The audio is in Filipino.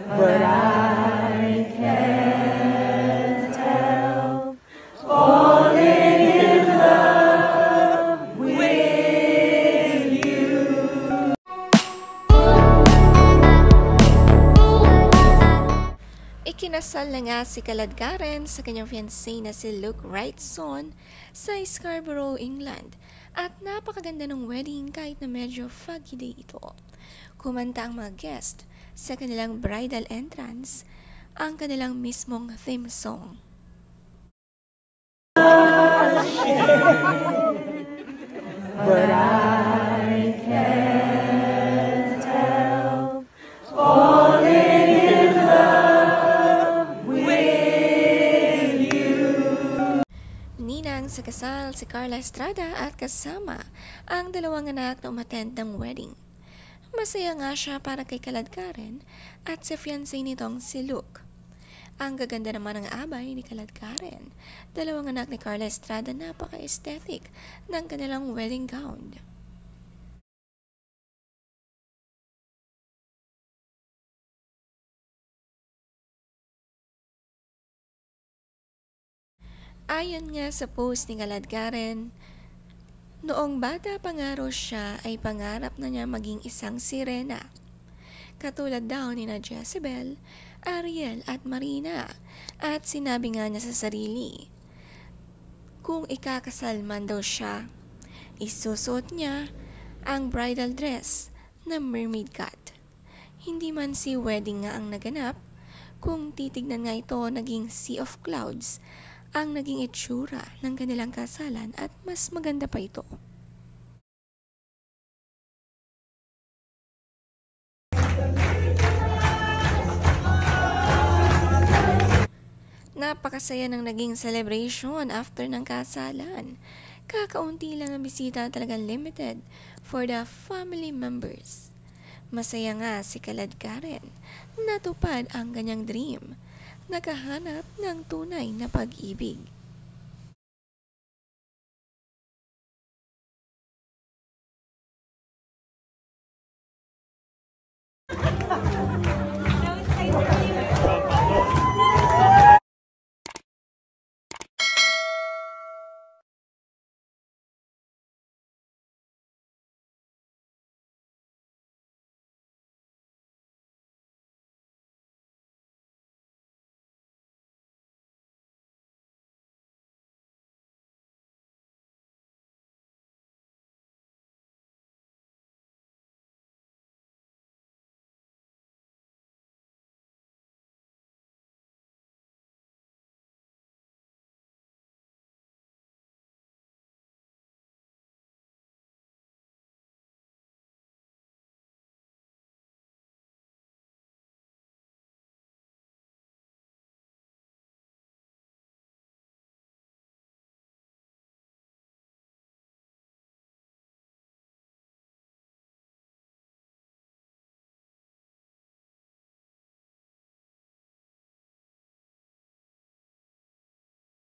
But I can't help falling in love with you. Ikinasal na nga si Kaladkaren sa kanyang fiancé na si Luke Wrightson sa Scarborough, England. At napakaganda ng wedding kahit na medyo foggy day ito. Kumanta ang mga guest sa kanilang bridal entrance ang kanilang mismong theme song. But I can't help falling in love with you. Ninang sa kasal si Carla Estrada at kasama ang dalawang anak na umattend ng wedding. Masaya nga siya para kay Kaladkaren at sa fiancé nitong si Luke. Ang gaganda naman ng abay ni Kaladkaren. Dalawang anak ni Carla Estrada, napaka-aesthetic ng kanilang wedding gown. Ayon nga sa post ni Kaladkaren, noong bata pa nga raw siya ay pangarap na niya maging isang sirena. Katulad daw ni na Jezebel, Ariel at Marina. At sinabi nga niya sa sarili, kung ikakasal man daw siya, isusuot niya ang bridal dress na mermaid cut. Hindi man si wedding nga ang naganap, kung titignan nga ito naging sea of clouds ang naging itsura ng kanilang kasalan at mas maganda pa ito. Napakasaya ng naging celebration after ng kasalan. Kakaunti lang ang bisita, talagang limited for the family members. Masaya nga si Kaladkaren, natupad ang kanyang dream, nakahanap ng tunay na pag-ibig.